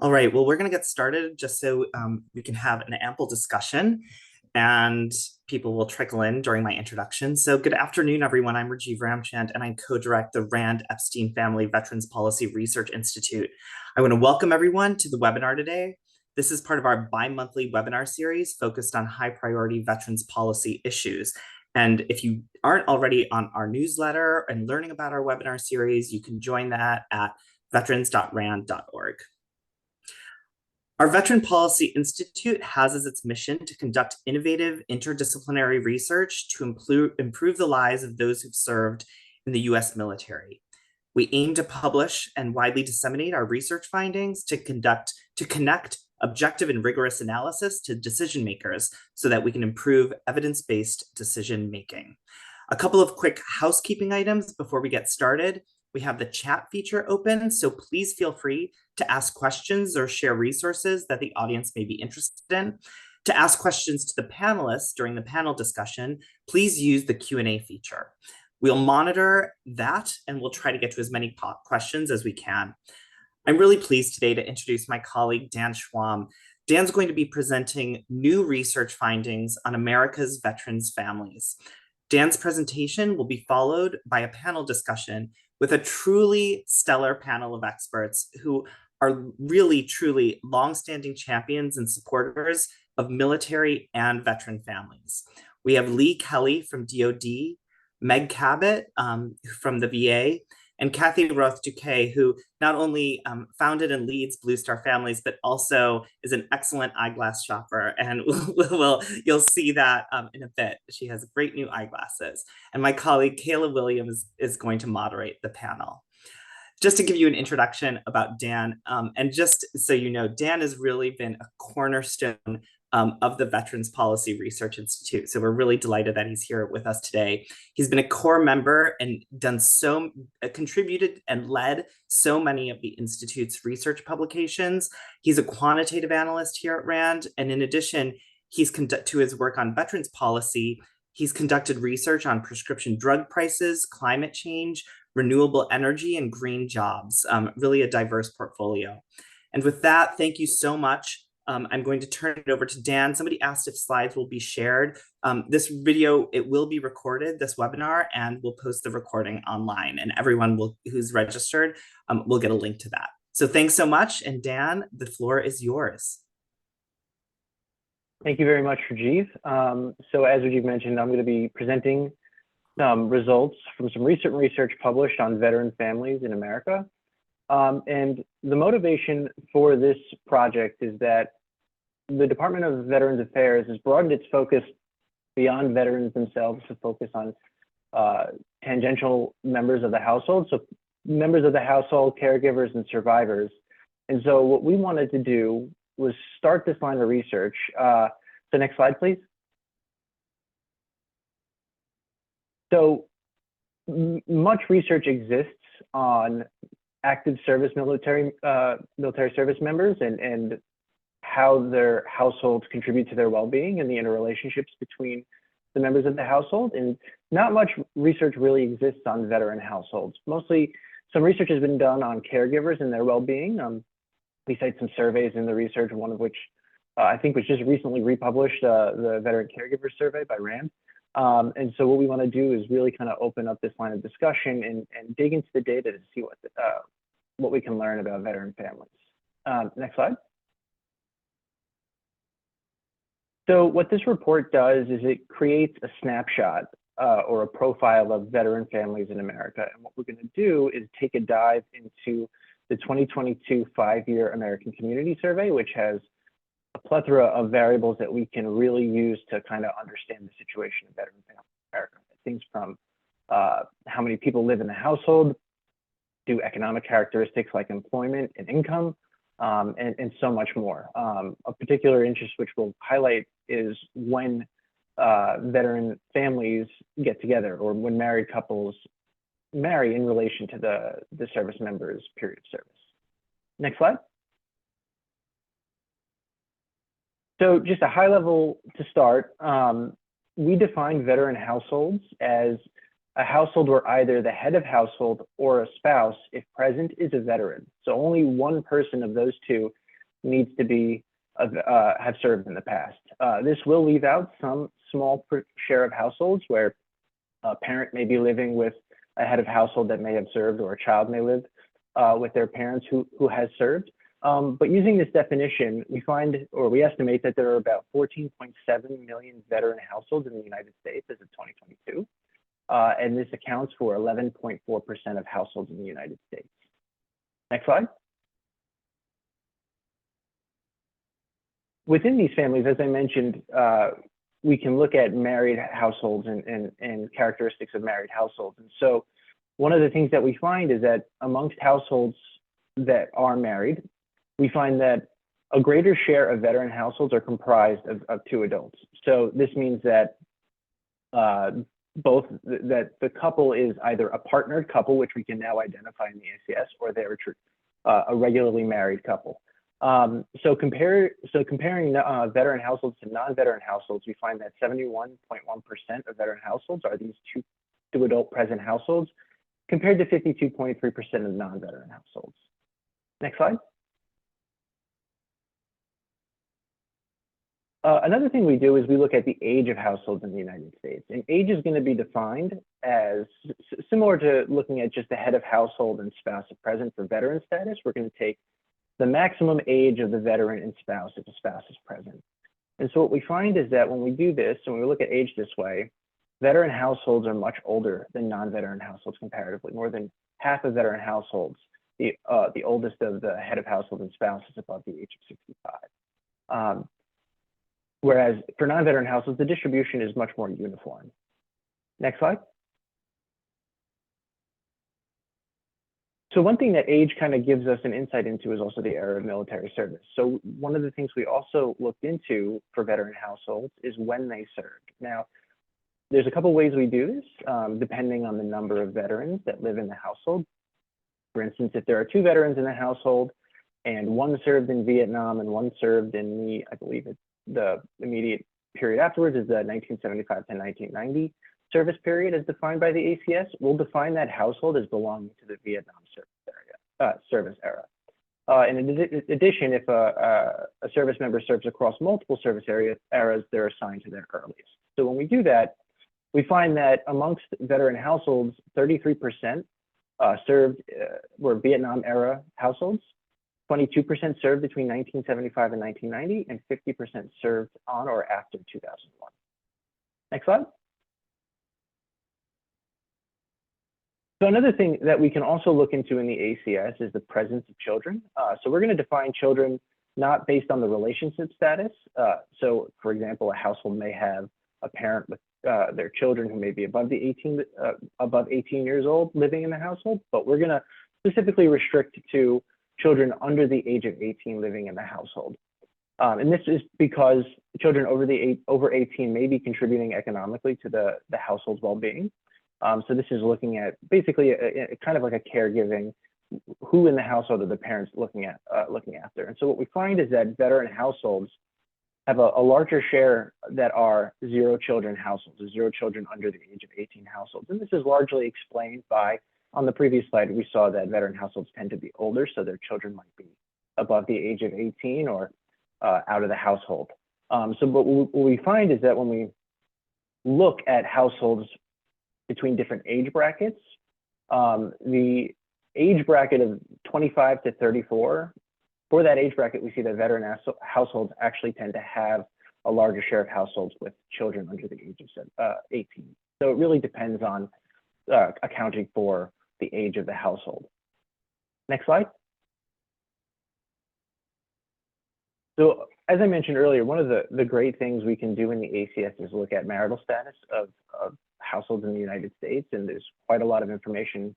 All right, well, we're going to get started just so we can have an ample discussion and people will trickle in during my introduction. So, good afternoon, everyone. I'm Rajiv Ramchand, and I co direct the RAND Epstein Family Veterans Policy Research Institute. I want to welcome everyone to the webinar today. This is part of our bi monthly webinar series focused on high priority veterans policy issues. And if you aren't already on our newsletter and learning about our webinar series, you can join that at veterans.rand.org. Our Veteran Policy Institute has as its mission to conduct innovative interdisciplinary research to improve the lives of those who've served in the US military. We aim to publish and widely disseminate our research findings to connect objective and rigorous analysis to decision makers so that we can improve evidence-based decision making. A couple of quick housekeeping items before we get started. We have the chat feature open, so please feel free to ask questions or share resources that the audience may be interested in. To ask questions to the panelists during the panel discussion, please use the Q&A feature. We'll monitor that and we'll try to get to as many questions as we can. I'm really pleased today to introduce my colleague, Dan Schwam. Dan's going to be presenting new research findings on America's veterans' families. Dan's presentation will be followed by a panel discussion with a truly stellar panel of experts who are really, truly longstanding champions and supporters of military and veteran families. We have Lee Kelly from DoD, Meg Cabot from the VA, and Kathy Roth-Duquet, who not only founded and leads Blue Star Families, but also is an excellent eyeglass shopper. And you'll see that in a bit. She has great new eyeglasses. And my colleague, Kayla Williams, is going to moderate the panel. Just to give you an introduction about Dan, and just so you know, Dan has really been a cornerstone of the Veterans Policy Research Institute. So we're really delighted that he's here with us today. He's been a core member and contributed and led so many of the Institute's research publications. He's a quantitative analyst here at RAND. And in addition, to his work on veterans policy, he's conducted research on prescription drug prices, climate change, renewable energy, and green jobs, really a diverse portfolio. And with that, thank you so much. I'm going to turn it over to Dan. Somebody asked if slides will be shared. This video, it will be recorded, this webinar, and we'll post the recording online, and everyone who's registered will get a link to that. So thanks so much, and Dan, the floor is yours. Thank you very much, Rajiv. So as Rajiv mentioned, I'm going to be presenting results from some recent research published on veteran families in America. And the motivation for this project is that the Department of Veterans Affairs has broadened its focus beyond veterans themselves to focus on tangential members of the household, so members of the household, caregivers, and survivors. And so what we wanted to do was start this line of research. So next slide, please. So much research exists on active service military service members and how their households contribute to their well-being and the interrelationships between the members of the household. And not much research really exists on veteran households. Mostly some research has been done on caregivers and their well-being. We cite some surveys in the research, one of which I think was just recently republished, the Veteran Caregiver Survey by RAND. And so what we want to do is really kind of open up this line of discussion and dig into the data to see what we can learn about veteran families. Next slide. So what this report does is it creates a snapshot or a profile of veteran families in America. And what we're going to do is take a dive into the 2022 5-year American Community Survey, which has a plethora of variables that we can really use to kind of understand the situation of veteran families in America. Things from how many people live in the household, to economic characteristics like employment and income, and so much more. A particular interest which we'll highlight is when veteran families get together or when married couples marry in relation to the service member's period of service. Next slide. So just a high level to start, we define veteran households as a household where either the head of household or a spouse, if present, is a veteran. So only one person of those two needs to be have served in the past. This will leave out some small share of households where a parent may be living with a head of household that may have served, or a child may live with their parents who has served. But using this definition, we find, or we estimate, that there are about 14.7 million veteran households in the United States as of 2022. And this accounts for 11.4% of households in the United States. Next slide. Within these families, as I mentioned, we can look at married households and characteristics of married households. And so one of the things that we find is that amongst households that are married, we find that a greater share of veteran households are comprised of two adults. So this means that that the couple is either a partnered couple, which we can now identify in the ACS, or they're a regularly married couple. So comparing veteran households to non-veteran households, we find that 71.1% of veteran households are these two adult present households, compared to 52.3% of non-veteran households. Next slide. Another thing we do is we look at the age of households in the United States. And age is going to be defined as similar to looking at just the head of household and spouse if present for veteran status. We're going to take the maximum age of the veteran and spouse if the spouse is present. And so what we find is that when we do this, and we look at age this way, veteran households are much older than non-veteran households comparatively. More than half of veteran households, the oldest of the head of household and spouse is above the age of 65. Whereas for non-veteran households, the distribution is much more uniform. Next slide. So one thing that age kind of gives us an insight into is also the era of military service. So one of the things we also looked into for veteran households is when they served. Now, there's a couple ways we do this, depending on the number of veterans that live in the household. For instance, if there are two veterans in the household and one served in Vietnam and one served in the, I believe it's the immediate period afterwards is the 1975 to 1990 service period as defined by the ACS, we'll define that household as belonging to the Vietnam service era. In addition, if a service member serves across multiple service eras, they're assigned to their earliest. So when we do that, we find that amongst veteran households, 33% were Vietnam era households, 22% served between 1975 and 1990, and 50% served on or after 2001. Next slide. So another thing that we can also look into in the ACS is the presence of children. So we're going to define children not based on the relationship status. So for example, a household may have a parent with their children who may be above 18 years old living in the household, but we're going to specifically restrict to children under the age of 18 living in the household. And this is because children over 18 may be contributing economically to the household's well-being. So this is looking at basically a kind of like a caregiving, who in the household are the parents looking after. And so what we find is that veteran households have a larger share that are zero children households, or zero children under the age of 18 households. And this is largely explained by, on the previous slide, we saw that veteran households tend to be older, so their children might be above the age of 18 or out of the household. So what we find is that when we look at households between different age brackets, the age bracket of 25 to 34, for that age bracket, we see that veteran households actually tend to have a larger share of households with children under the age of 18. So it really depends on accounting for the age of the household. Next slide. So as I mentioned earlier, one of the great things we can do in the ACS is look at marital status of households in the United States, and there's quite a lot of information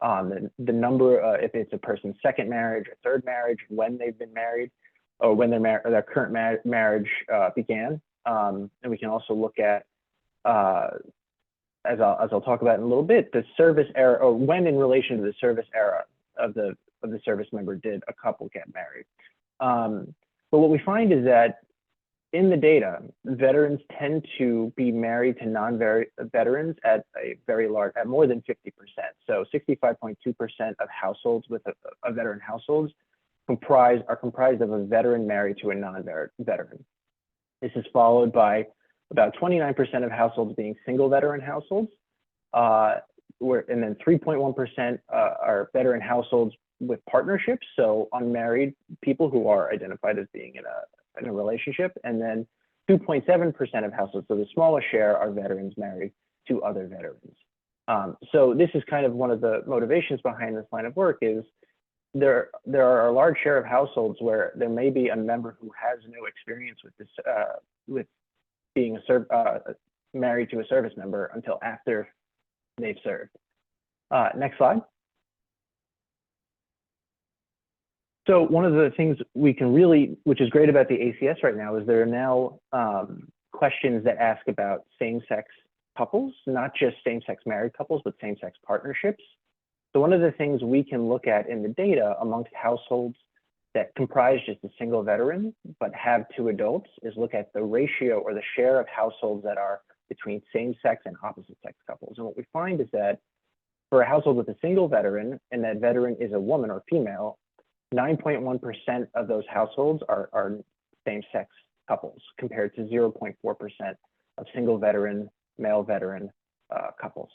on the number, if it's a person's second marriage or third marriage, when they've been married, or when their current marriage began. And we can also look at, as I'll talk about in a little bit, the service era, or when in relation to the service era of the service member did a couple get married. But what we find is that in the data, veterans tend to be married to non-veterans at more than 50%. So 65.2% of households with a veteran households are comprised of a veteran married to a non-veteran. This is followed by about 29% of households being single veteran households, and then 3.1% are veteran households with partnerships, so unmarried people who are identified as being in a relationship, and then 2.7% of households, so the smallest share, are veterans married to other veterans. So this is kind of one of the motivations behind this line of work is there are a large share of households where there may be a member who has no experience with this, with being married to a service member until after they've served. Next slide. So one of the things we can really, which is great about the ACS right now, is there are now questions that ask about same-sex couples, not just same-sex married couples, but same-sex partnerships. So one of the things we can look at in the data amongst households that comprise just a single veteran, but have two adults, is look at the ratio or the share of households that are between same-sex and opposite-sex couples. And what we find is that for a household with a single veteran, and that veteran is a woman or female, 9.1% of those households are same-sex couples, compared to 0.4% of single veteran, male veteran couples.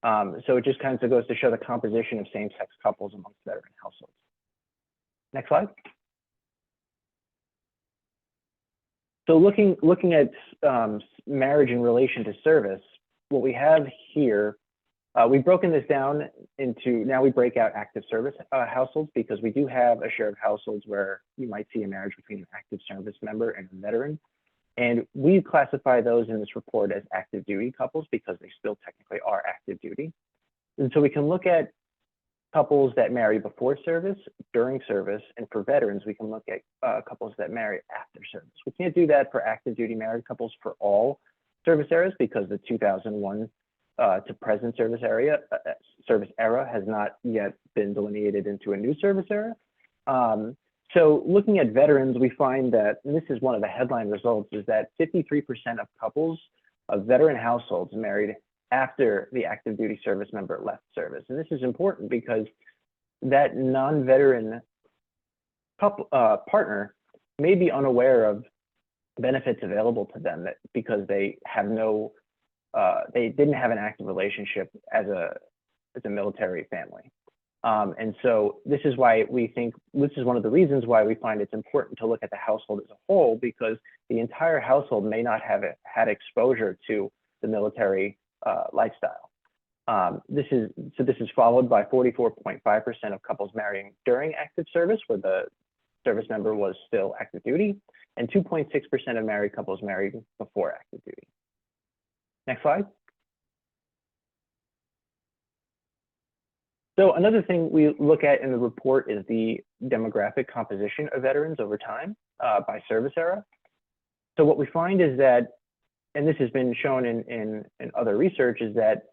So it just kind of goes to show the composition of same-sex couples amongst veteran households. Next slide. So looking at marriage in relation to service, what we have here, we've broken this down into, now we break out active service households, because we do have a share of households where you might see a marriage between an active service member and a veteran. And we classify those in this report as active duty couples because they still technically are active duty. And so we can look at couples that marry before service, during service, and for veterans, we can look at couples that marry after service. We can't do that for active duty married couples for all service eras because the 2001 to present service era has not yet been delineated into a new service era. So looking at veterans, we find that, and this is one of the headline results, is that 53% of couples of veteran households married after the active duty service member left service. And this is important because that non-veteran partner may be unaware of benefits available to them because they have no, they didn't have an active relationship as a military family. And so this is why we think, this is one of the reasons why we find it's important to look at the household as a whole, because the entire household may not have had exposure to the military lifestyle. This is followed by 44.5% of couples marrying during active service, where the service member was still active duty, and 2.6% of married couples married before active duty. Next slide. So another thing we look at in the report is the demographic composition of veterans over time by service era. So what we find is that, and this has been shown in other research, is that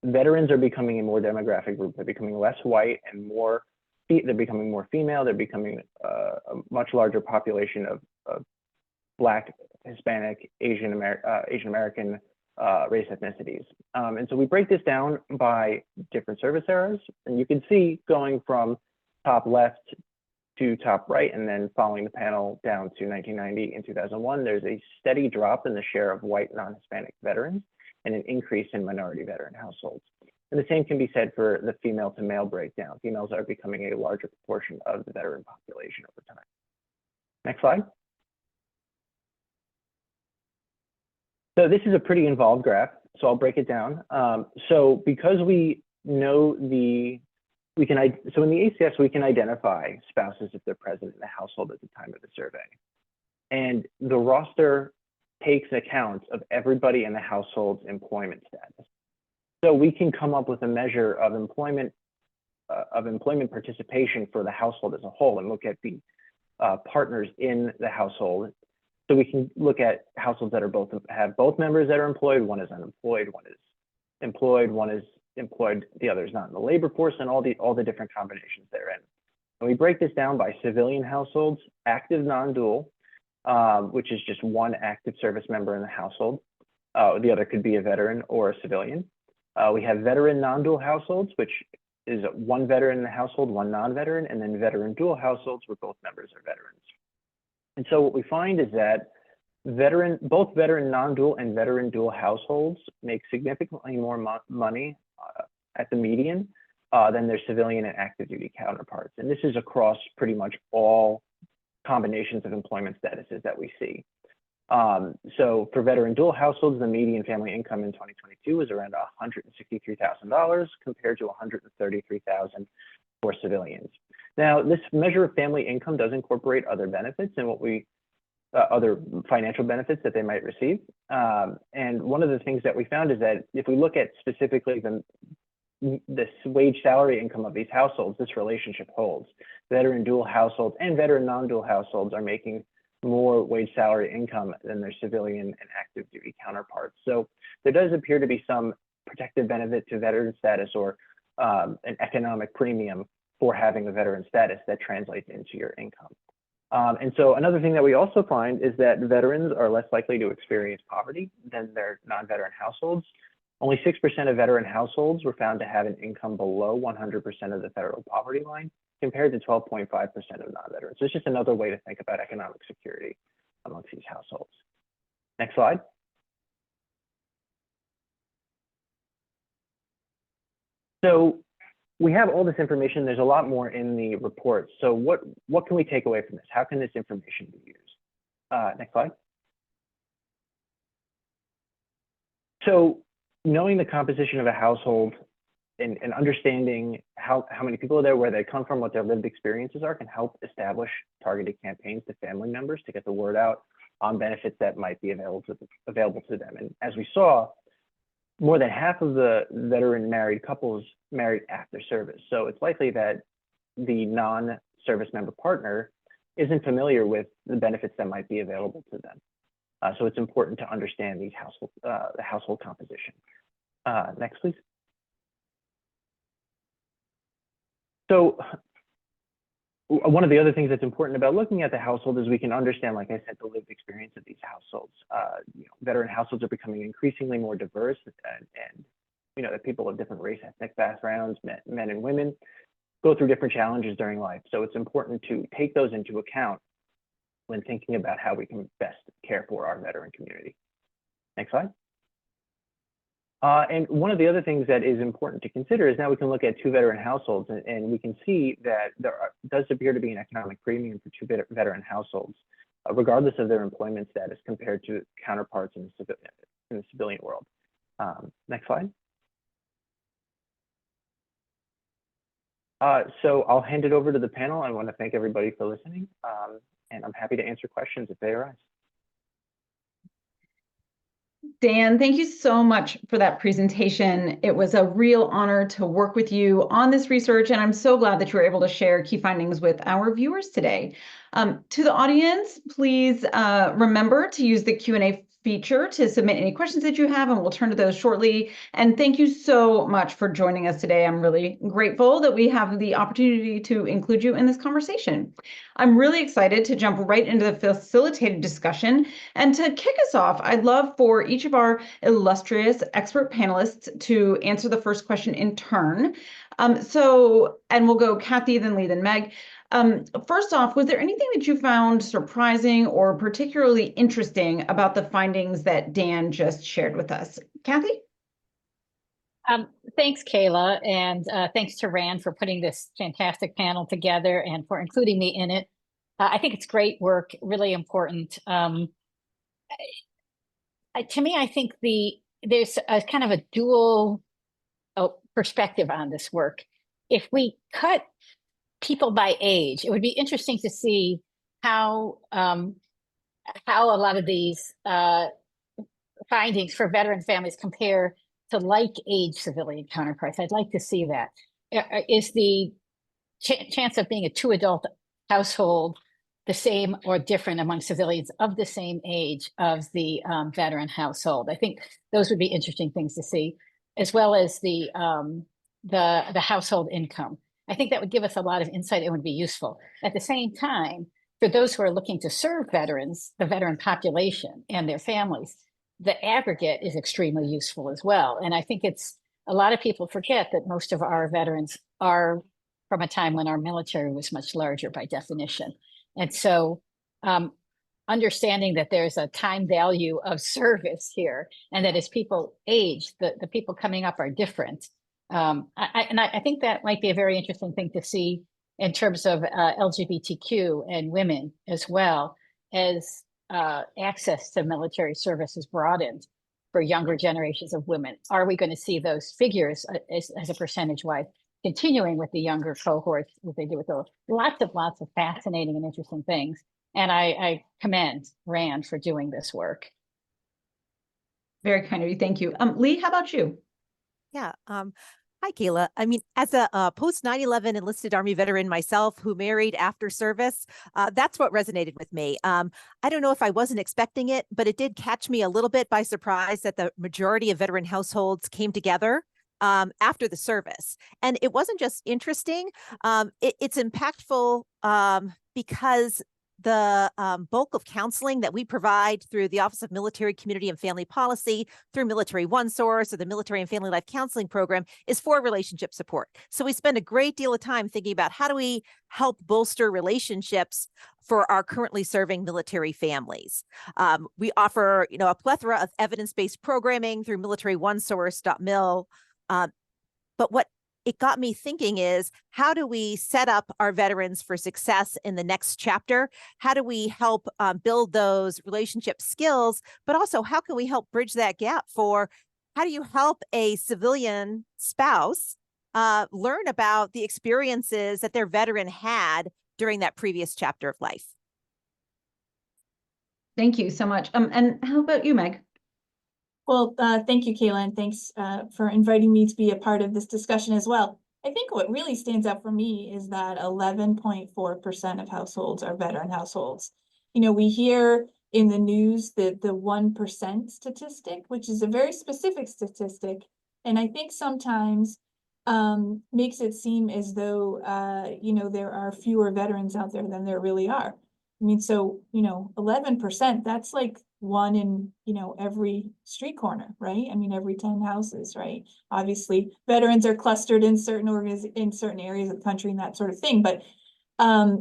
veterans are becoming a more demographic group. They're becoming less white and more, they're becoming more female. They're becoming a much larger population of Black, Hispanic, Asian American race ethnicities. And so we break this down by different service eras, and you can see going from top left to top right, and then following the panel down to 1990 and 2001, there's a steady drop in the share of white non-Hispanic veterans and an increase in minority veteran households. And the same can be said for the female to male breakdown. Females are becoming a larger proportion of the veteran population over time. Next slide. So this is a pretty involved graph, so I'll break it down. So because we know so in the ACS, we can identify spouses if they're present in the household at the time of the survey. And the roster takes account of everybody in the household's employment status. So we can come up with a measure of employment participation for the household as a whole and look at the partners in the household. So we can look at households that have both members that are employed. One is unemployed, one is employed, one is employed, the other is not in the labor force, and all the different combinations therein. And we break this down by civilian households, active non-dual, which is just one active service member in the household. The other could be a veteran or a civilian. We have veteran non-dual households, which is one veteran in the household, one non-veteran, and then veteran dual households where both members are veterans. And so what we find is that both veteran non-dual and veteran dual households make significantly more money at the median than their civilian and active duty counterparts. And this is across pretty much all combinations of employment statuses that we see. So for veteran dual households, the median family income in 2022 was around $163,000 compared to $133,000 for civilians. Now, this measure of family income does incorporate other benefits and other financial benefits that they might receive. And one of the things that we found is that if we look at specifically this wage salary income of these households, this relationship holds. Veteran dual households and veteran non-dual households are making more wage salary income than their civilian and active duty counterparts. So there does appear to be some protective benefit to veteran status or an economic premium for having a veteran status that translates into your income. And so another thing that we also find is that veterans are less likely to experience poverty than their non-veteran households. Only 6% of veteran households were found to have an income below 100% of the federal poverty line, compared to 12.5% of non-veterans. So it's just another way to think about economic security amongst these households. Next slide. So we have all this information. There's a lot more in the report. So what can we take away from this? How can this information be used? Next slide. So knowing the composition of a household and understanding how many people are there, where they come from, what their lived experiences are, can help establish targeted campaigns to family members to get the word out on benefits that might be available to them. And as we saw, more than half of the veteran married couples married after service. So it's likely that the non-service member partner isn't familiar with the benefits that might be available to them. So it's important to understand these the household composition. Next, please. So one of the other things that's important about looking at the household is we can understand, like I said, the lived experience of these households. Veteran households are becoming increasingly more diverse, and that people of different race, ethnic backgrounds, men and women, go through different challenges during life. So it's important to take those into account when thinking about how we can best care for our veteran community. Next slide. And one of the other things that is important to consider is now we can look at two veteran households, and we can see that there does appear to be an economic premium for two veteran households, regardless of their employment status compared to counterparts in the civilian world. Next slide. So I'll hand it over to the panel. I want to thank everybody for listening, and I'm happy to answer questions if they arise. Dan, thank you so much for that presentation. It was a real honor to work with you on this research, and I'm so glad that you were able to share key findings with our viewers today. To the audience, please remember to use the Q&A feature to submit any questions that you have, and we'll turn to those shortly. And thank you so much for joining us today. I'm really grateful that we have the opportunity to include you in this conversation. I'm really excited to jump right into the facilitated discussion. And to kick us off, I'd love for each of our illustrious expert panelists to answer the first question in turn. And we'll go Kathy, then Lee, then Meg. First off, was there anything that you found surprising or particularly interesting about the findings that Dan just shared with us? Kathy? Thanks, Kayla, and thanks to Rand for putting this fantastic panel together and for including me in it. I think it's great work, really important. To me, I think there's a kind of a dual perspective on this work. If we cut people by age, it would be interesting to see how a lot of these findings for veteran families compare to like age civilian counterparts. I'd like to see that. Is the chance of being a two-adult household the same or different among civilians of the same age of the veteran household? I think those would be interesting things to see, as well as the household income. I think that would give us a lot of insight and would be useful. At the same time, for those who are looking to serve veterans, the veteran population and their families, the aggregate is extremely useful as well. And I think it's a lot of people forget that most of our veterans are from a time when our military was much larger by definition. And so understanding that there's a time value of service here, and that as people age, the people coming up are different. I think that might be a very interesting thing to see in terms of LGBTQ and women, as well as access to military service is broadened for younger generations of women. Are we going to see those figures as a percentage-wise continuing with the younger cohorts, what they do with those? Lots of fascinating and interesting things. And I commend RAND for doing this work. Very kind of you. Thank you. Lee, how about you? Yeah. Hi, Kayla. I mean, as a post 9/11 enlisted Army veteran myself who married after service, that's what resonated with me. I don't know if I wasn't expecting it, but it did catch me a little bit by surprise that the majority of veteran households came together after the service. And it wasn't just interesting, it's impactful because the bulk of counseling that we provide through the Office of Military, Community, and Family Policy, through Military One Source or the Military and Family Life Counseling Program, is for relationship support. So we spend a great deal of time thinking about how do we help bolster relationships for our currently serving military families. We offer, a plethora of evidence-based programming through militaryonesource.mil. But what it got me thinking is, how do we set up our veterans for success in the next chapter? How do we help build those relationship skills? But also, how can we help bridge that gap for how do you help a civilian spouse learn about the experiences that their veteran had during that previous chapter of life? Thank you so much. And how about you, Meg? Well, thank you, Kayla, and thanks for inviting me to be a part of this discussion as well. I think what really stands out for me is that 11.4% of households are veteran households. We hear in the news that the 1% statistic, which is a very specific statistic, and I think sometimes makes it seem as though, there are fewer veterans out there than there really are. I mean, so, 11%, that's like one in, every street corner, right? I mean, every 10 houses, right? Obviously, veterans are clustered in certain areas of the country and that sort of thing. But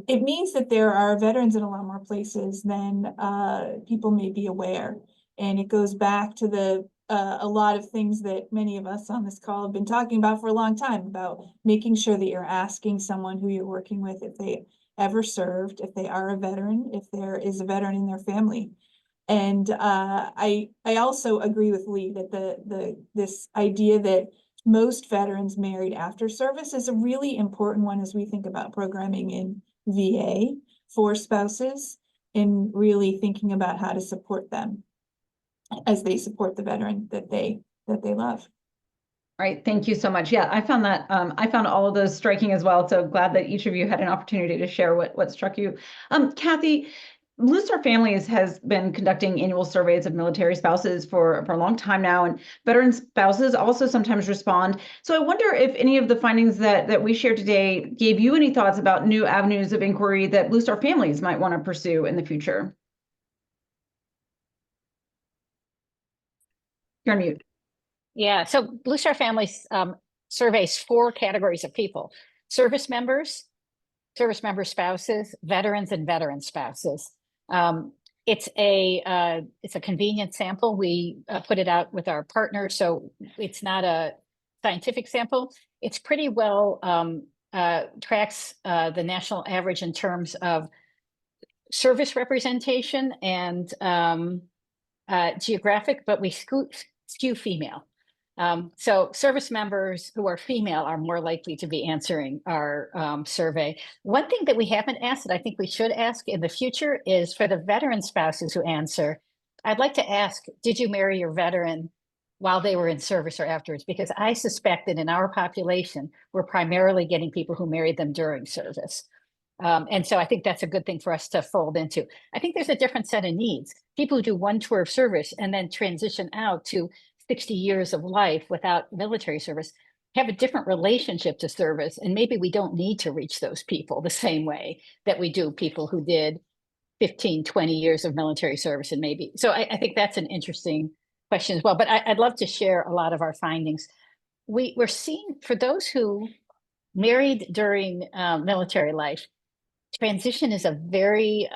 it means that there are veterans in a lot more places than people may be aware. And it goes back to a lot of things that many of us on this call have been talking about for a long time, about making sure that you're asking someone who you're working with if they ever served, if they are a veteran, if there is a veteran in their family. And I also agree with Lee that this idea that most veterans married after service is a really important one as we think about programming in VA for spouses, and really thinking about how to support them as they support the veteran that they love. All right, thank you so much. Yeah, I found all of those striking as well. So glad that each of you had an opportunity to share what struck you. Kathy, Blue Star Families has been conducting annual surveys of military spouses for a long time now, and veteran spouses also sometimes respond. So I wonder if any of the findings that we shared today gave you any thoughts about new avenues of inquiry that Blue Star Families might want to pursue in the future. You're on mute. Yeah, so Blue Star Families surveys 4 categories of people: service members spouses, veterans, and veteran spouses. It's a convenient sample. We put it out with our partner, so it's not a scientific sample. It's pretty well tracks the national average in terms of service representation and geographic, but we skew female. So service members who are female are more likely to be answering our survey. One thing that we haven't asked that I think we should ask in the future is for the veteran spouses who answer, I'd like to ask, did you marry your veteran while they were in service or afterwards? Because I suspect that in our population, we're primarily getting people who married them during service. And so I think that's a good thing for us to fold into. I think there's a different set of needs. People who do one tour of service and then transition out to 60 years of life without military service have a different relationship to service. And maybe we don't need to reach those people the same way that we do people who did 15, 20 years of military service. And maybe, so I think that's an interesting question as well. But I'd love to share a lot of our findings. we're seeing, for those who married during military life, transition is a very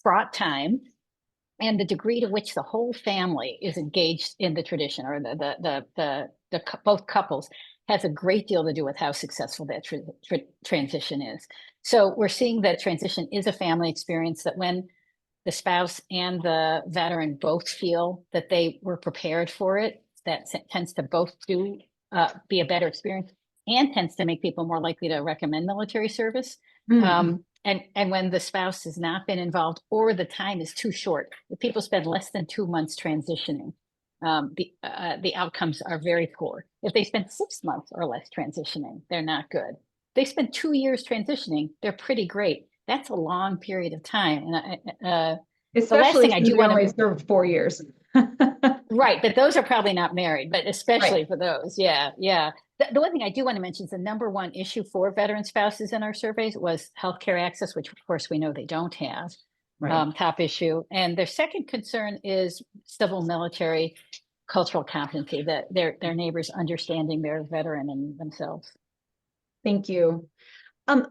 fraught time, and the degree to which the whole family is engaged in the tradition, or both couples, has a great deal to do with how successful that transition is. So we're seeing that transition is a family experience, that when the spouse and the veteran both feel that they were prepared for it, that tends to both be a better experience, and tends to make people more likely to recommend military service. And when the spouse has not been involved, or the time is too short, if people spend less than 2 months transitioning, the outcomes are very poor. If they spend 6 months or less transitioning, they're not good. If they spend 2 years transitioning, they're pretty great. That's a long period of time. And especially I since do we want only to served 4 years. right, but those are probably not married, but especially Right. for those, yeah. The one thing I do want to mention is the number one issue for veteran spouses in our surveys was healthcare access, which of course we know they don't have. Right. Top issue. And their second concern is civil military cultural competency, that their neighbors understanding their veteran and themselves. Thank you.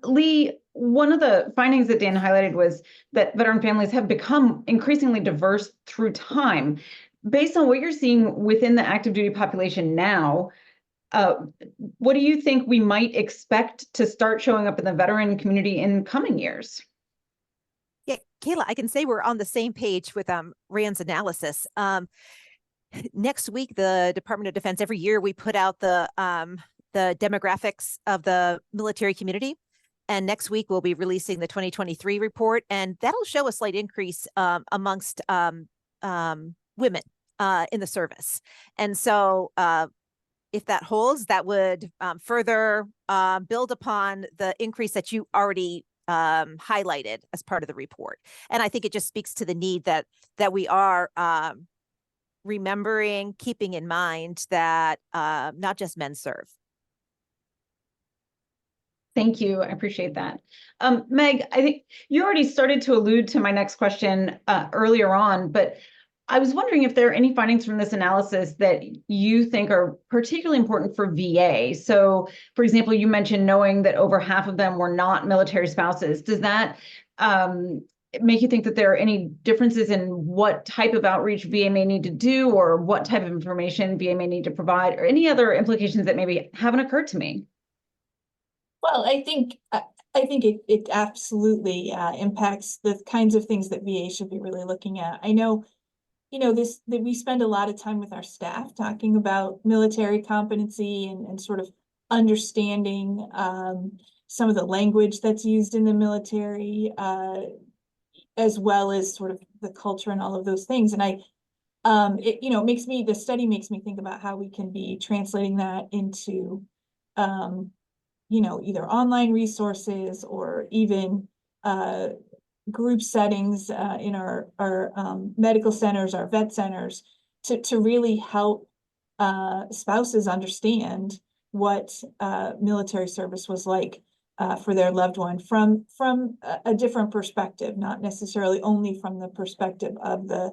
Lee, one of the findings that Dan highlighted was that veteran families have become increasingly diverse through time. Based on what you're seeing within the active duty population now, what do you think we might expect to start showing up in the veteran community in coming years? Yeah, Kayla, I can say we're on the same page with Rand's analysis. Next week, the Department of Defense, every year we put out the demographics of the military community. And next week, we'll be releasing the 2023 report, and that'll show a slight increase amongst women in the service. And so if that holds, that would further build upon the increase that you already highlighted as part of the report. And I think it just speaks to the need that we are remembering, keeping in mind that not just men serve. Thank you. I appreciate that. Meg, I think you already started to allude to my next question earlier on, but I was wondering if there are any findings from this analysis that you think are particularly important for VA. So, for example, you mentioned knowing that over half of them were not military spouses. Does that make you think that there are any differences in what type of outreach VA may need to do, or what type of information VA may need to provide, or any other implications that maybe haven't occurred to me? Well, I think it absolutely impacts the kinds of things that VA should be really looking at. I know, that we spend a lot of time with our staff talking about military competency and sort of understanding some of the language that's used in the military, as well as sort of the culture and all of those things. And the study makes me think about how we can be translating that into either online resources or even group settings in our medical centers, our vet centers, to really help spouses understand what military service was like for their loved one from a different perspective, not necessarily only from the perspective of the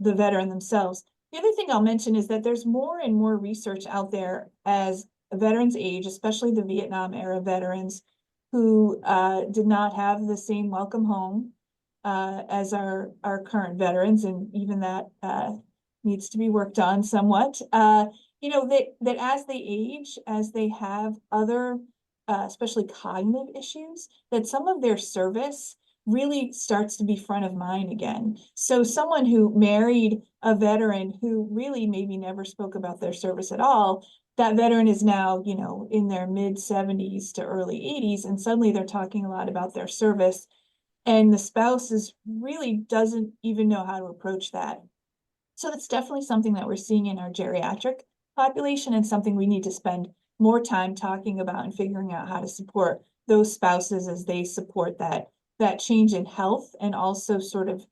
veteran themselves. The other thing I'll mention is that there's more and more research out there as veterans age, especially the Vietnam era veterans who did not have the same welcome home as our current veterans, and even that needs to be worked on somewhat. That as they age, as they have other, especially cognitive issues, that some of their service really starts to be front of mind again. So someone who married a veteran who really maybe never spoke about their service at all, that veteran is now, in their mid 70s to early 80s, and suddenly they're talking a lot about their service, and the spouse really doesn't even know how to approach that. So that's definitely something that we're seeing in our geriatric population, and something we need to spend more time talking about and figuring out how to support those spouses as they support that change in health, and also sort of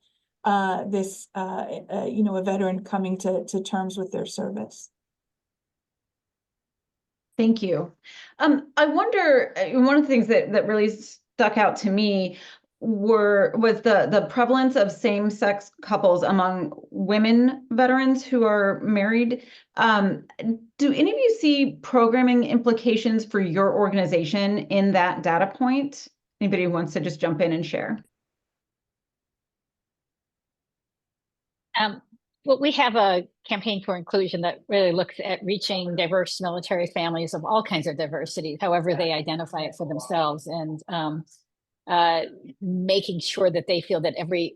a veteran coming to terms with their service. Thank you. I wonder, one of the things that really stuck out to me was the prevalence of same-sex couples among women veterans who are married. Do any of you see programming implications for your organization in that data point? Anybody who wants to just jump in and share? Well, we have a campaign for inclusion that really looks at reaching diverse military families of all kinds of diversity, however they identify it for themselves, and making sure that they feel that every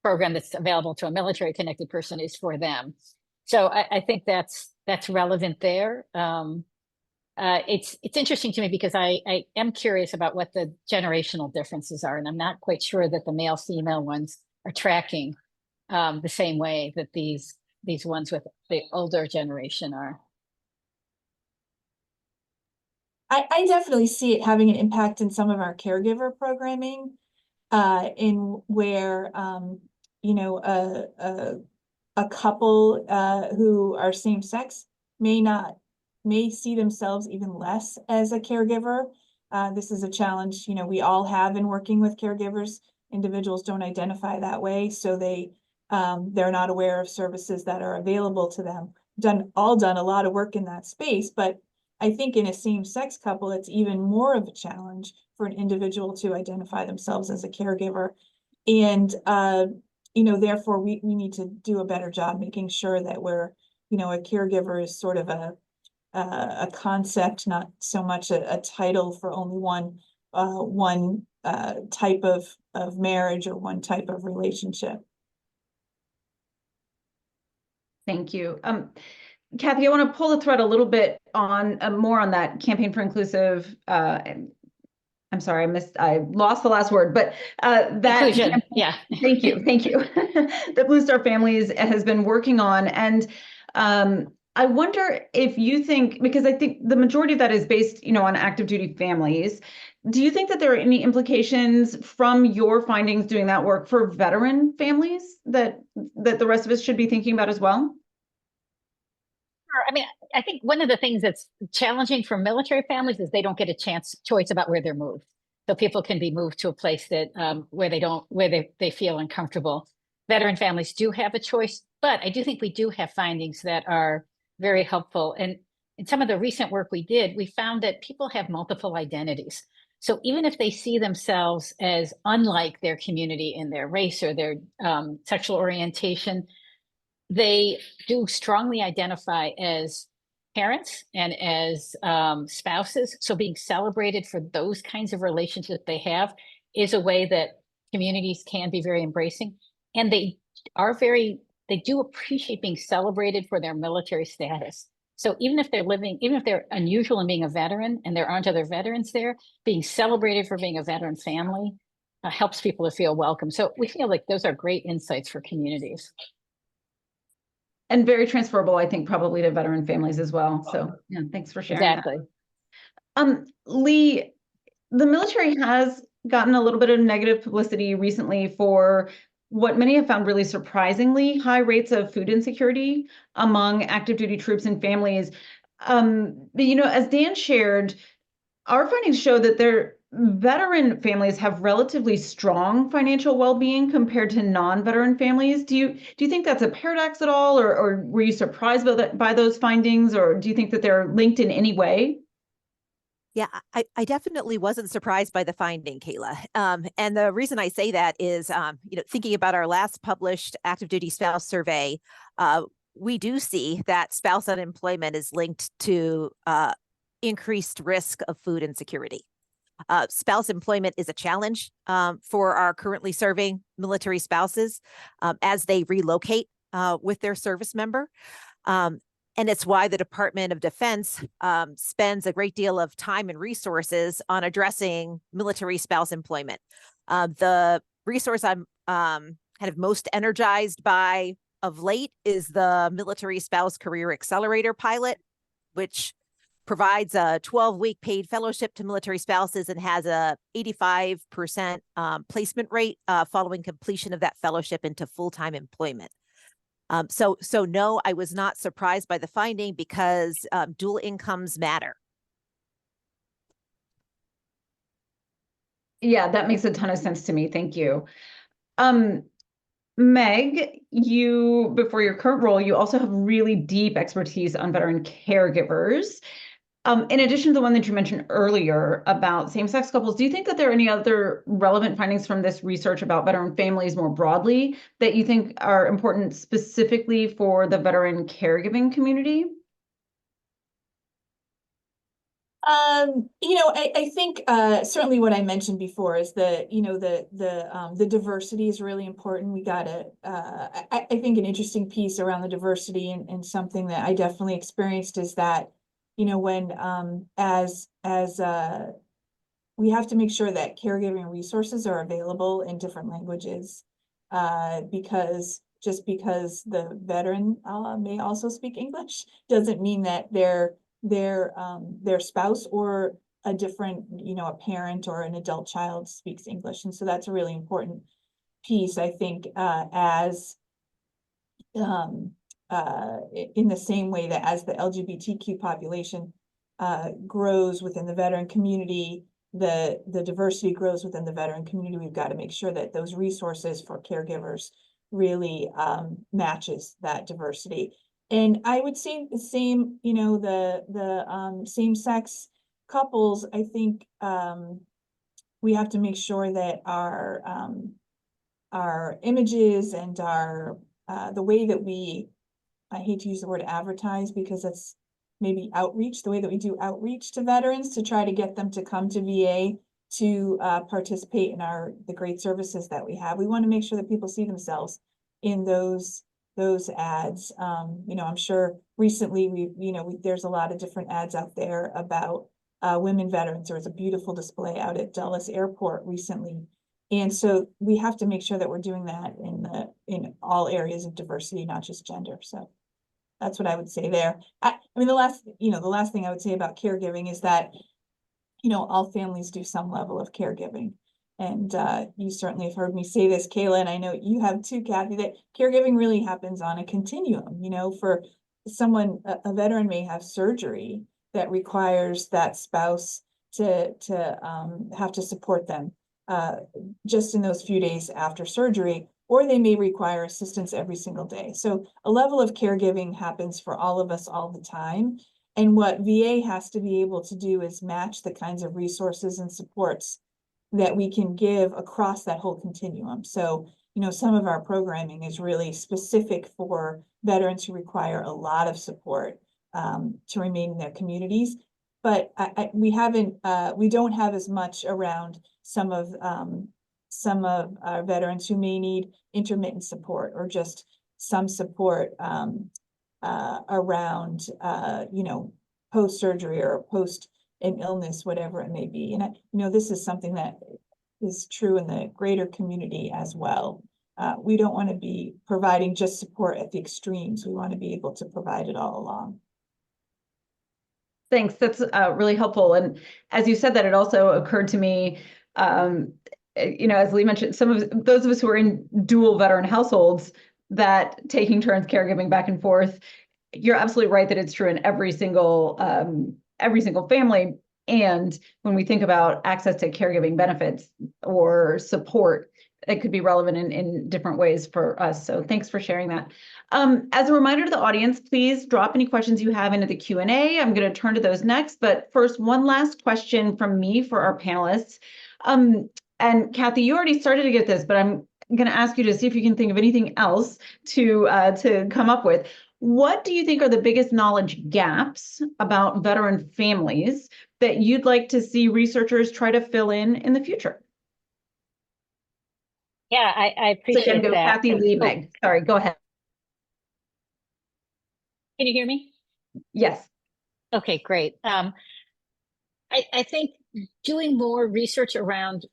program that's available to a military connected person is for them. So I think that's relevant there. It's interesting to me because I am curious about what the generational differences are, and I'm not quite sure that the male-female ones are tracking the same way that these ones with the older generation are. I definitely see it having an impact in some of our caregiver programming, in where you know, a couple who are same sex may see themselves even less as a caregiver. This is a challenge, you know, we all have in working with caregivers. Individuals don't identify that way, so they're not aware of services that are available to them. Done a lot of work in that space, but I think in a same-sex couple, it's even more of a challenge for an individual to identify themselves as a caregiver. And you know, therefore we need to do a better job making sure that we're, you know, a caregiver is sort of a concept, not so much a title for only one type of marriage or one type of relationship. Thank you. Kathy, I want to pull the thread a little bit on more on that campaign for inclusive. I'm sorry, I lost the last word, but that inclusion. Yeah. Thank you, that Blue Star Families has been working on, and I wonder if you think, because I think the majority of that is based, you know, on active duty families. Do you think that there are any implications from your findings doing that work for veteran families that the rest of us should be thinking about as well? I mean, I think one of the things that's challenging for military families is they don't get a choice about where they're moved. So people can be moved to a place that where they feel uncomfortable. Veteran families do have a choice, but I do think we do have findings that are very helpful. And in some of the recent work we did, we found that people have multiple identities. So even if they see themselves as unlike their community in their race or their sexual orientation, they do strongly identify as parents and as spouses. So being celebrated for those kinds of relationships they have is a way that communities can be very embracing. And they do appreciate being celebrated for their military status. So even if they're unusual in being a veteran and there aren't other veterans there, being celebrated for being a veteran family helps people to feel welcome. So we feel like those are great insights for communities. And very transferable, I think, probably to veteran families as well. So yeah, thanks for sharing. Exactly. That. Lee, the military has gotten a little bit of negative publicity recently for what many have found really surprisingly high rates of food insecurity among active duty troops and families. But, you know, as Dan shared, our findings show that their veteran families have relatively strong financial well-being compared to non-veteran families. Do you think that's a paradox at all, or were you surprised by those findings, or do you think that they're linked in any way? Yeah, I definitely wasn't surprised by the finding, Kayla. And the reason I say that is, you know, thinking about our last published active duty spouse survey, we do see that spouse unemployment is linked to increased risk of food insecurity. Spouse employment is a challenge for our currently serving military spouses as they relocate with their service member. And it's why the Department of Defense spends a great deal of time and resources on addressing military spouse employment. The resource I'm kind of most energized by of late is the Military Spouse Career Accelerator pilot, which provides a 12-week paid fellowship to military spouses and has a 85% placement rate following completion of that fellowship into full-time employment. So no, I was not surprised by the finding because dual incomes matter. Yeah, that makes a ton of sense to me. Thank you. Meg, you, before your current role, you also have really deep expertise on veteran caregivers. In addition to the one that you mentioned earlier about same-sex couples, do you think that there are any other relevant findings from this research about veteran families more broadly that you think are important specifically for the veteran caregiving community? I think certainly what I mentioned before is that, the diversity is really important. We gotta, I think an interesting piece around the diversity and something that I definitely experienced is that, when as we have to make sure that caregiving resources are available in different languages, because just because the veteran may also speak English doesn't mean that their spouse or a different, a parent or an adult child speaks English. And so that's a really important piece, I think, as in the same way that as the LGBTQ population grows within the veteran community, the diversity grows within the veteran community. We've got to make sure that those resources for caregivers really matches that diversity. And I would say the same, the same-sex couples, I think we have to make sure that our images and our the way that we, I hate to use the word advertise because that's maybe outreach, the way that we do outreach to veterans to try to get them to come to VA to participate in the great services that we have. We want to make sure that people see themselves in those ads. I'm sure recently there's a lot of different ads out there about women veterans. There was a beautiful display out at Dulles Airport recently. And so we have to make sure that we're doing that in all areas of diversity, not just gender. So that's what I would say there. I mean, the last thing I would say about caregiving is that, all families do some level of caregiving. And you certainly have heard me say this, Kayla, and I know you have too, Kathy, that caregiving really happens on a continuum. For someone, a veteran may have surgery that requires that spouse to have to support them just in those few days after surgery, or they may require assistance every single day. So a level of caregiving happens for all of us all the time. And what VA has to be able to do is match the kinds of resources and supports that we can give across that whole continuum. So, some of our programming is really specific for veterans who require a lot of support to remain in their communities. But we don't have as much around some of our veterans who may need intermittent support or just some support around, post-surgery or post an illness, whatever it may be. And this is something that is true in the greater community as well. We don't want to be providing just support at the extremes. We want to be able to provide it all along. Thanks. That's really helpful. And as you said that, it also occurred to me, as Lee mentioned, some of those of us who are in dual veteran households that taking turns caregiving back and forth, you're absolutely right that it's true in every single family. And when we think about access to caregiving benefits or support, it could be relevant in different ways for us. So thanks for sharing that. As a reminder to the audience, please drop any questions you have into the Q&A. I'm going to turn to those next. But first, one last question from me for our panelists. And Kathy, you already started to get this, but I'm going to ask you to see if you can think of anything else to come up with. What do you think are the biggest knowledge gaps about veteran families that you'd like to see researchers try to fill in the future? Yeah, I appreciate so again, that. Kathy, Lee, Meg. Sorry, go ahead. Can you hear me? Yes. Okay, great. I think doing more research around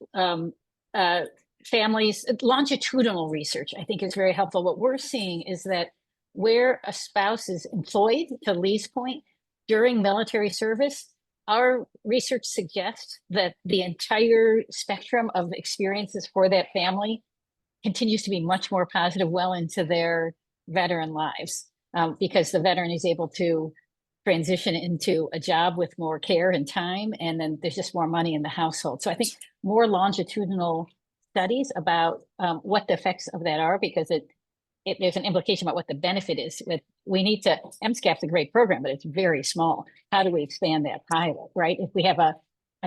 families, longitudinal research, I think is very helpful. What we're seeing is that where a spouse is employed, to Lee's point, during military service, our research suggests that the entire spectrum of experiences for that family continues to be much more positive well into their veteran lives, because the veteran is able to transition into a job with more care and time, and then there's just more money in the household. So I think more longitudinal studies about what the effects of that are, because there's an implication about what the benefit is. We need to, MSCAP's a great program, but it's very small. How do we expand that pilot, right? If we have a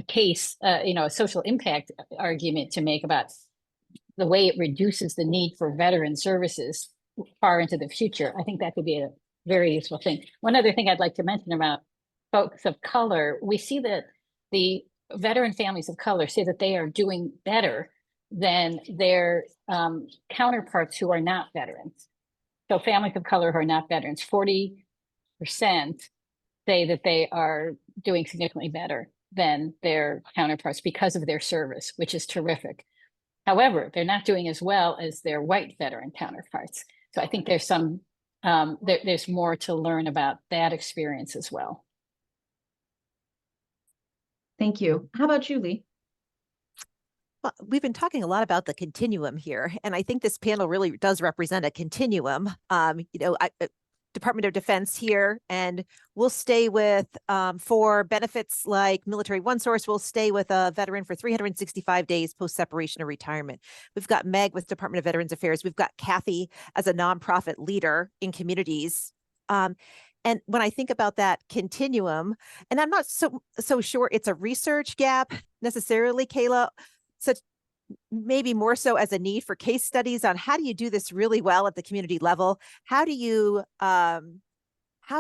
case, a social impact argument to make about the way it reduces the need for veteran services far into the future, I think that could be a very useful thing. One other thing I'd like to mention about folks of color, we see that the veteran families of color say that they are doing better than their counterparts who are not veterans. So families of color who are not veterans, 40% say that they are doing significantly better than their counterparts because of their service, which is terrific. However, they're not doing as well as their white veteran counterparts. So I think there's some, there's more to learn about that experience as well. Thank you. How about you, Lee? Well, we've been talking a lot about the continuum here, and I think this panel really does represent a continuum. Department of Defense here, and we'll stay with, for benefits like Military OneSource, we'll stay with a veteran for 365 days post-separation or retirement. We've got Meg with Department of Veterans Affairs. We've got Kathy as a nonprofit leader in communities. And when I think about that continuum, and I'm not so sure it's a research gap necessarily, Kayla, such maybe more so as a need for case studies on how do you do this really well at the community level? How do you, how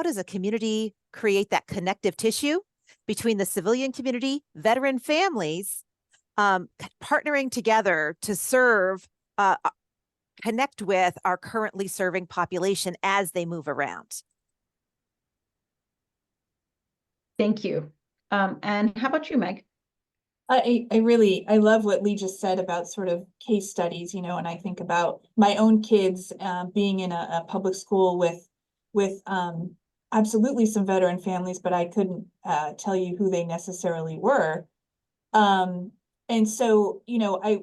does a community create that connective tissue between the civilian community, veteran families, partnering together to serve, connect with our currently serving population as they move around? Thank you. And how about you, Meg? I love what Lee just said about sort of case studies, and I think about my own kids being in a public school with absolutely some veteran families, but I couldn't tell you who they necessarily were. And so, I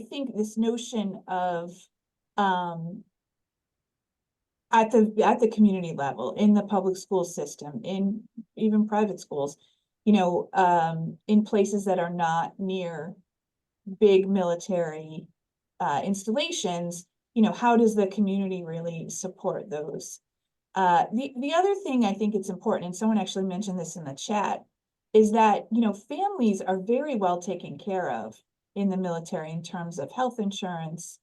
think this notion of at the community level, in the public school system, in even private schools, in places that are not near big military installations, how does the community really support those? The other thing I think it's important, and someone actually mentioned this in the chat, is that, families are very well taken care of in the military in terms of health insurance.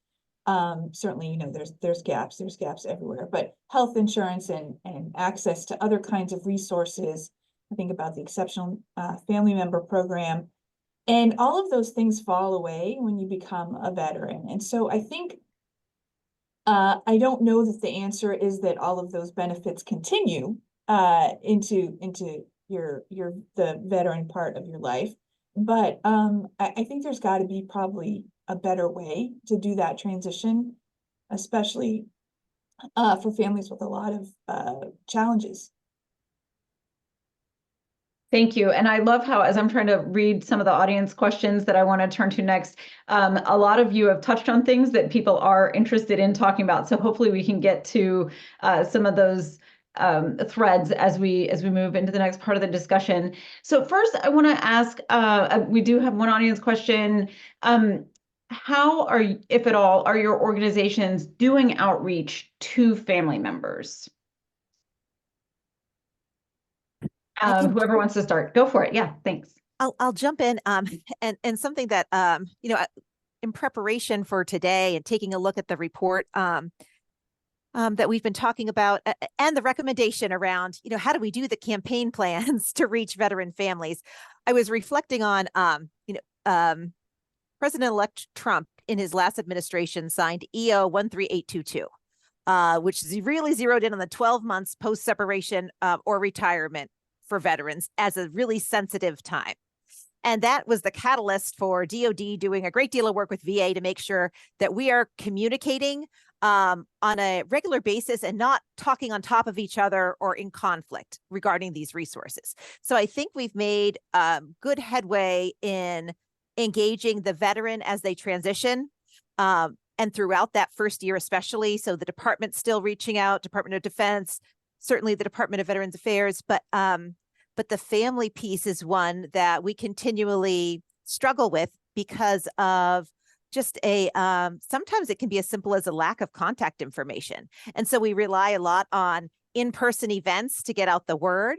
Certainly, there's gaps everywhere, but health insurance and access to other kinds of resources. I think about the Exceptional Family Member Program, and all of those things fall away when you become a veteran. And so I think, I don't know that the answer is that all of those benefits continue into the veteran part of your life, but I think there's got to be probably a better way to do that transition, especially for families with a lot of challenges. Thank you. And I love how, as I'm trying to read some of the audience questions that I want to turn to next, a lot of you have touched on things that people are interested in talking about. So hopefully we can get to some of those threads as we move into the next part of the discussion. So first, I want to ask, we do have one audience question. How are, if at all, are your organizations doing outreach to family members? Whoever wants to start, go for it. Yeah, thanks. I'll jump in. And something that, in preparation for today and taking a look at the report that we've been talking about and the recommendation around, how do we do the campaign plans to reach veteran families? I was reflecting on, President-elect Trump in his last administration signed EO 13822, which really zeroed in on the 12 months post-separation or retirement for veterans as a really sensitive time. And that was the catalyst for DoD doing a great deal of work with VA to make sure that we are communicating on a regular basis and not talking on top of each other or in conflict regarding these resources. So I think we've made good headway in engaging the veteran as they transition and throughout that first year especially. So the department's still reaching out, Department of Defense, certainly the Department of Veterans Affairs, but the family piece is one that we continually struggle with because of just sometimes it can be as simple as a lack of contact information. And so we rely a lot on in-person events to get out the word,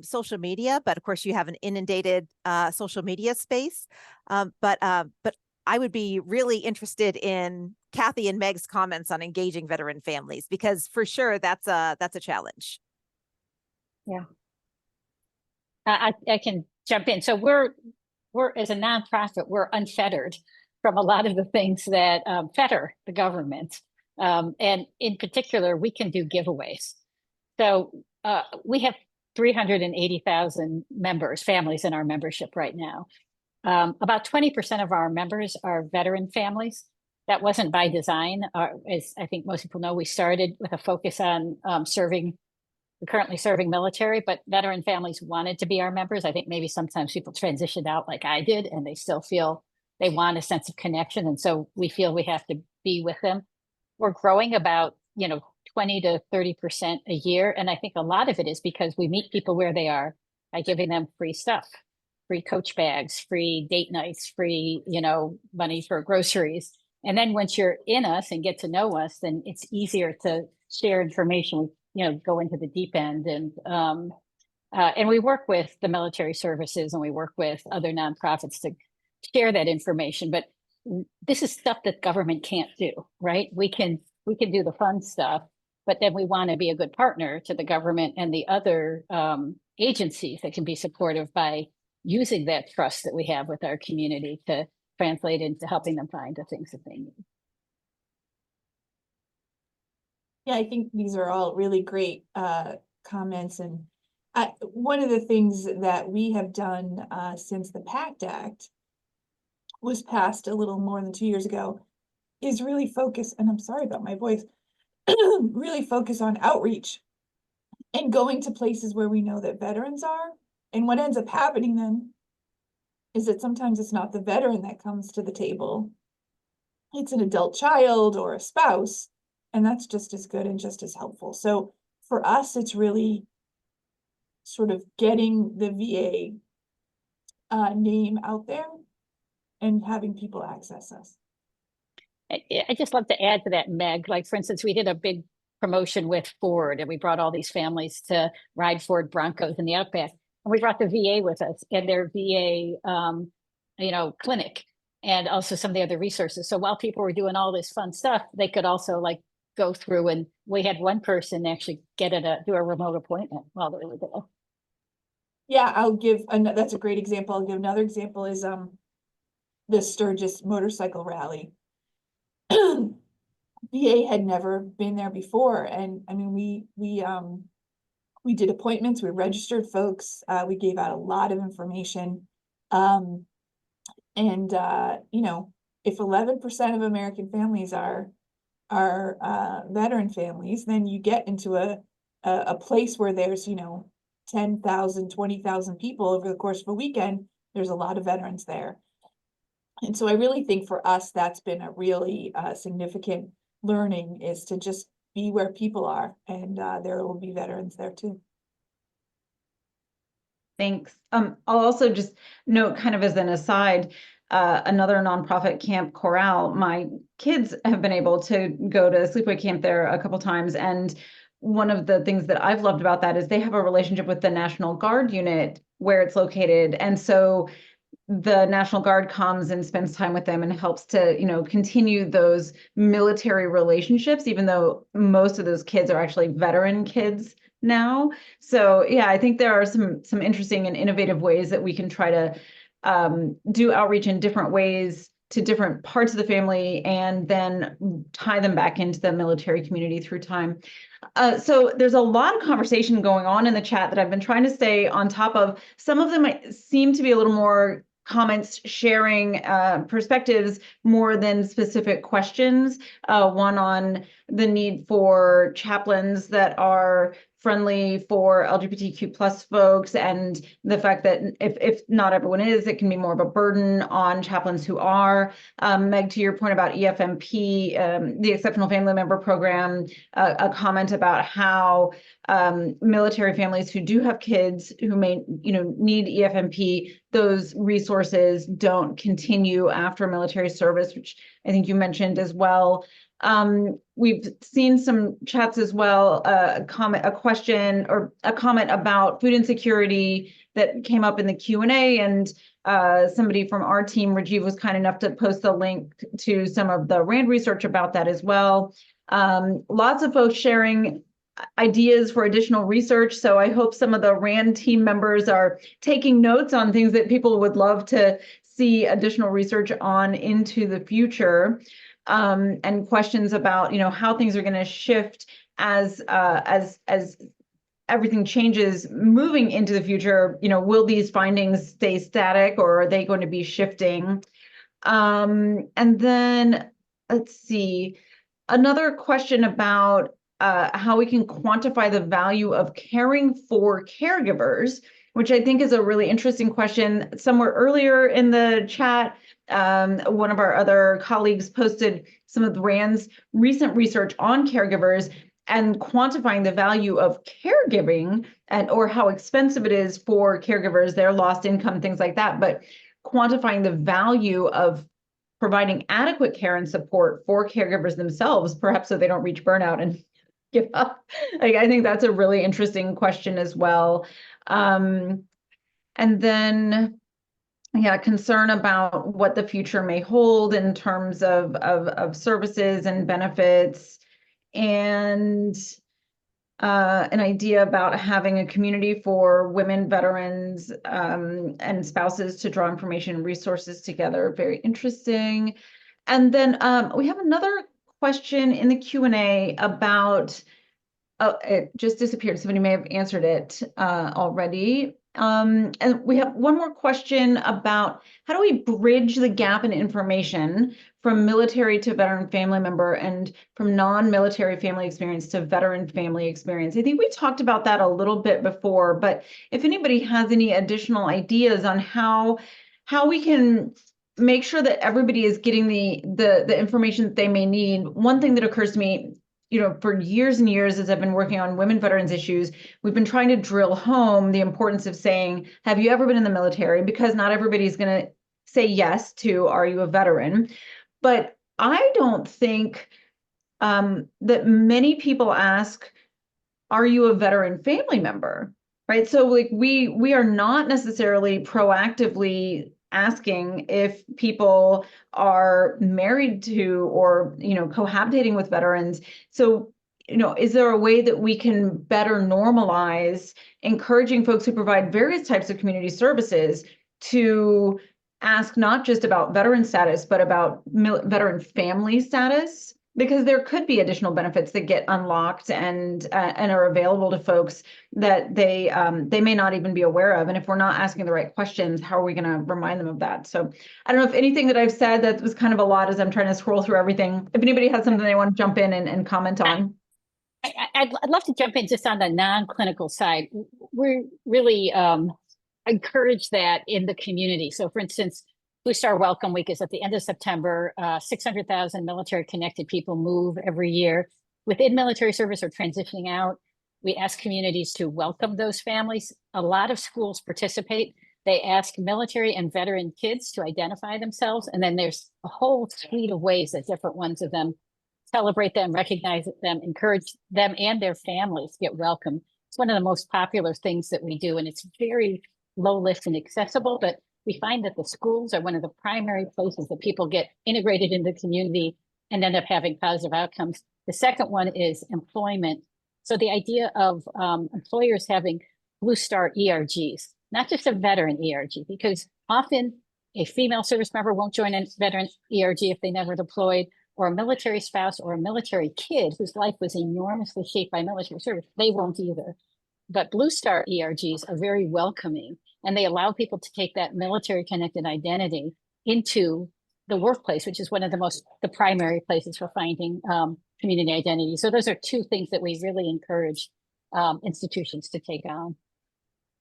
social media, but of course you have an inundated social media space. But I would be really interested in Kathy and Meg's comments on engaging veteran families, because for sure that's a challenge. Yeah. I can jump in. So we're as a nonprofit, we're unfettered from a lot of the things that fetter the government. And in particular, we can do giveaways. So we have 380,000 members, families in our membership right now. About 20% of our members are veteran families. That wasn't by design. As I think most people know, we started with a focus on currently serving military, but veteran families wanted to be our members. I think maybe sometimes people transitioned out like I did, and they still feel they want a sense of connection. And so we feel we have to be with them. We're growing about, 20 to 30% a year. And I think a lot of it is because we meet people where they are by giving them free stuff, free coach bags, free date nights, free, money for groceries. And then once you're in us and get to know us, then it's easier to share information, go into the deep end. And we work with the military services and we work with other nonprofits to share that information. But this is stuff that government can't do, right? We can do the fun stuff, but then we want to be a good partner to the government and the other agencies that can be supportive by using that trust that we have with our community to translate into helping them find the things that they need. Yeah, I think these are all really great comments. And one of the things that we have done since the PACT Act was passed a little more than 2 years ago is really focus, and I'm sorry about my voice, really focus on outreach and going to places where we know that veterans are. And what ends up happening then is that sometimes it's not the veteran that comes to the table. It's an adult child or a spouse, and that's just as good and just as helpful. So for us, it's really sort of getting the VA name out there and having people access us. I just love to add to that, Meg. Like, for instance, we did a big promotion with Ford and we brought all these families to ride Ford Broncos in the Outback. And we brought the VA with us and their VA, clinic, and also some of the other resources. So while people were doing all this fun stuff, they could also go through, and we had one person actually do a remote appointment while they were there. Yeah, that's a great example. I'll give another example is the Sturgis motorcycle rally. VA had never been there before, and I mean we did appointments, we registered folks, we gave out a lot of information, and if 11% of American families are veteran families, then you get into a place where there's 10,000, 20,000 people over the course of a weekend. There's a lot of veterans there. And so I really think for us, that's been a really significant learning, is to just be where people are, and there will be veterans there too. Thanks. I'll also just note, kind of as an aside, another nonprofit, Camp Corral. My kids have been able to go to sleepaway camp there a couple times, and one of the things that I've loved about that is they have a relationship with the National Guard unit where it's located, and so the National Guard comes and spends time with them and helps to, continue those military relationships, even though most of those kids are actually veteran kids now. So yeah, I think there are some interesting and innovative ways that we can try to do outreach in different ways to different parts of the family and then tie them back into the military community through time. So there's a lot of conversation going on in the chat that I've been trying to stay on top of. Some of them seem to be a little more comments sharing perspectives more than specific questions. One on the need for chaplains that are friendly for LGBTQ plus folks, and the fact that if not everyone is, it can be more of a burden on chaplains who are. Meg, to your point about EFMP, the Exceptional Family Member Program, a comment about how military families who do have kids who may, need EFMP, those resources don't continue after military service, which I think you mentioned as well. We've seen some chats as well, a question or a comment about food insecurity that came up in the Q&A, and somebody from our team, Rajiv, was kind enough to post the link to some of the RAND research about that as well. Lots of folks sharing ideas for additional research. So I hope some of the RAND team members are taking notes on things that people would love to see additional research on into the future, and questions about, how things are going to shift as everything changes moving into the future. Will these findings stay static, or are they going to be shifting? And then let's see, another question about how we can quantify the value of caring for caregivers, which I think is a really interesting question. Somewhere earlier in the chat, one of our other colleagues posted some of the RAND's recent research on caregivers and quantifying the value of caregiving, or how expensive it is for caregivers, their lost income, things like that, but quantifying the value of providing adequate care and support for caregivers themselves, perhaps so they don't reach burnout and give up. I think that's a really interesting question as well. And then, concern about what the future may hold in terms of services and benefits, and an idea about having a community for women veterans and spouses to draw information and resources together. Very interesting. And then we have another question in the Q&A about, it just disappeared. Somebody may have answered it already. And we have one more question about how do we bridge the gap in information from military to veteran family member, and from non-military family experience to veteran family experience. I think we talked about that a little bit before, but if anybody has any additional ideas on how we can make sure that everybody is getting the information that they may need. One thing that occurs to me, for years and years, as I've been working on women veterans issues, we've been trying to drill home the importance of saying, have you ever been in the military? Because not everybody's going to say yes to, are you a veteran? But I don't think that many people ask, are you a veteran family member? Right? So we are not necessarily proactively asking if people are married to or cohabitating with veterans. So is there a way that we can better normalize encouraging folks who provide various types of community services to ask not just about veteran status, but about veteran family status? Because there could be additional benefits that get unlocked and are available to folks that they may not even be aware of. And if we're not asking the right questions, how are we going to remind them of that? So I don't know if anything that I've said, that was kind of a lot as I'm trying to scroll through everything. If anybody has something they want to jump in and comment on. I'd love to jump in just on the non-clinical side. We're really encourage that in the community. So for instance, Blue Star Welcome Week is at the end of September. 600,000 military connected people move every year within military service or transitioning out. We ask communities to welcome those families. A lot of schools participate. They ask military and veteran kids to identify themselves. And then there's a whole suite of ways that different ones of them celebrate them, recognize them, encourage them and their families to get welcome. It's one of the most popular things that we do, and it's very low lift and accessible, but we find that the schools are one of the primary places that people get integrated in the community and end up having positive outcomes. The second one is employment. So the idea of employers having Blue Star ERGs, not just a veteran ERG, because often a female service member won't join a veteran ERG if they never deployed, or a military spouse or a military kid whose life was enormously shaped by military service, they won't either. But Blue Star ERGs are very welcoming, and they allow people to take that military connected identity into the workplace, which is one of the primary places for finding community identity. So those are two things that we really encourage institutions to take on.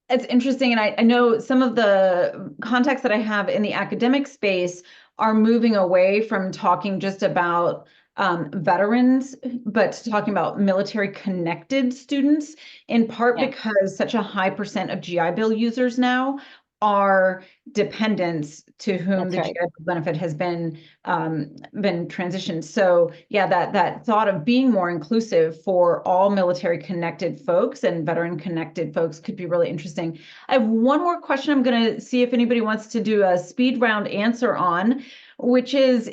It's interesting. And I know some of the contacts that I have in the academic space are moving away from talking just about veterans, but talking about military connected students, in part because such a high percent of GI Bill users now are dependents to whom the GI Bill benefit has been transitioned. So yeah, that thought of being more inclusive for all military connected folks and veteran connected folks could be really interesting. I have one more question I'm going to see if anybody wants to do a speed round answer on, which is,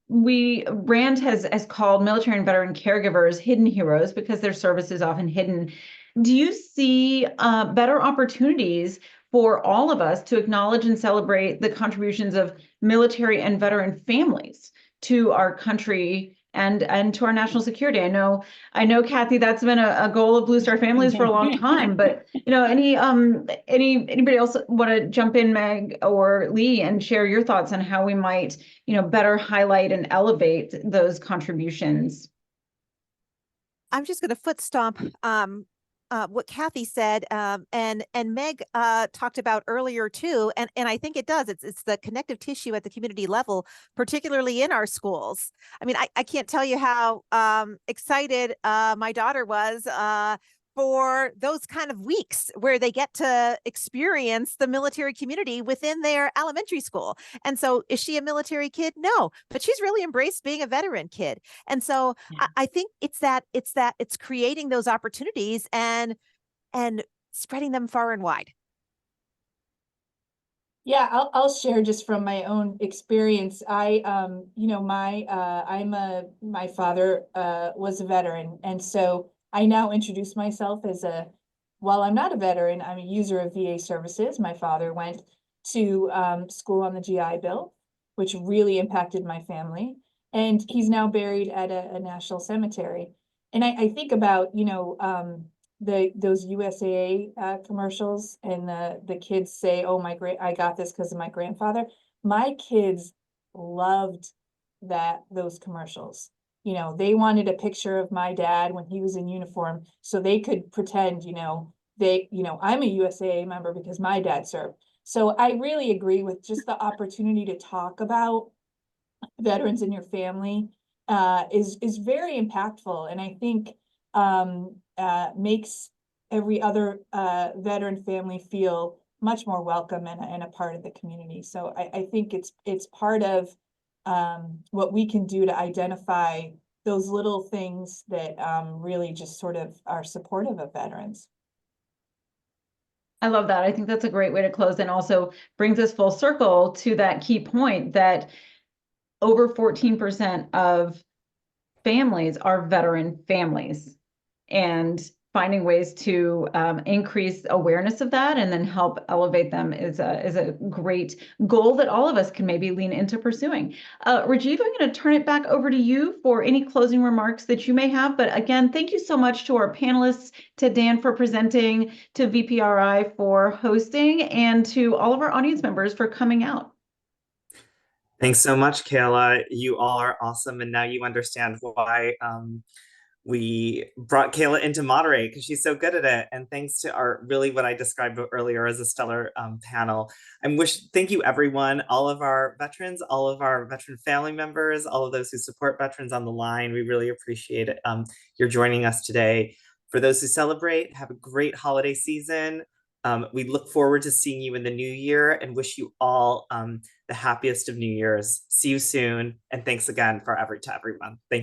RAND has called military and veteran caregivers hidden heroes because their service is often hidden. Do you see better opportunities for all of us to acknowledge and celebrate the contributions of military and veteran families to our country and to our national security? I know, Kathy, that's been a goal of Blue Star Families for a long time, but anybody else want to jump in, Meg or Lee, and share your thoughts on how we might, better highlight and elevate those contributions? I'm just going to foot stomp what Kathy said, and Meg talked about earlier too, and I think it does. It's the connective tissue at the community level, particularly in our schools. I mean, I can't tell you how excited my daughter was for those kind of weeks where they get to experience the military community within their elementary school. And so is she a military kid? No, but she's really embraced being a veteran kid. And so I think it's creating those opportunities and spreading them far and wide. Yeah, I'll share just from my own experience. My father was a veteran, and so I now introduce myself as while I'm not a veteran, I'm a user of VA services. My father went to school on the GI Bill, which really impacted my family, and he's now buried at a national cemetery. And I think about, those USAA commercials, and the kids say, "Oh, I got this because of my grandfather." My kids loved those commercials. They wanted a picture of my dad when he was in uniform so they could pretend, I'm a USAA member because my dad served. So I really agree with just the opportunity to talk about veterans in your family is very impactful, and I think makes every other veteran family feel much more welcome and a part of the community. So I think it's part of what we can do to identify those little things that really just sort of are supportive of veterans. I love that. I think that's a great way to close, and also brings us full circle to that key point that over 14% of families are veteran families, and finding ways to increase awareness of that and then help elevate them is a great goal that all of us can maybe lean into pursuing. Rajiv, I'm going to turn it back over to you for any closing remarks that you may have. But again, thank you so much to our panelists, to Dan for presenting, to VPRI for hosting, and to all of our audience members for coming out. Thanks so much, Kayla. You all are awesome. And now you understand why we brought Kayla in to moderate, because she's so good at it. And thanks to what I described earlier as a stellar panel. Thank you everyone, all of our veterans, all of our veteran family members, all of those who support veterans on the line. We really appreciate it. You're joining us today. For those who celebrate, have a great holiday season. We look forward to seeing you in the new year and wish you all the happiest of New Year's. See you soon. And thanks again to everyone. Thank you.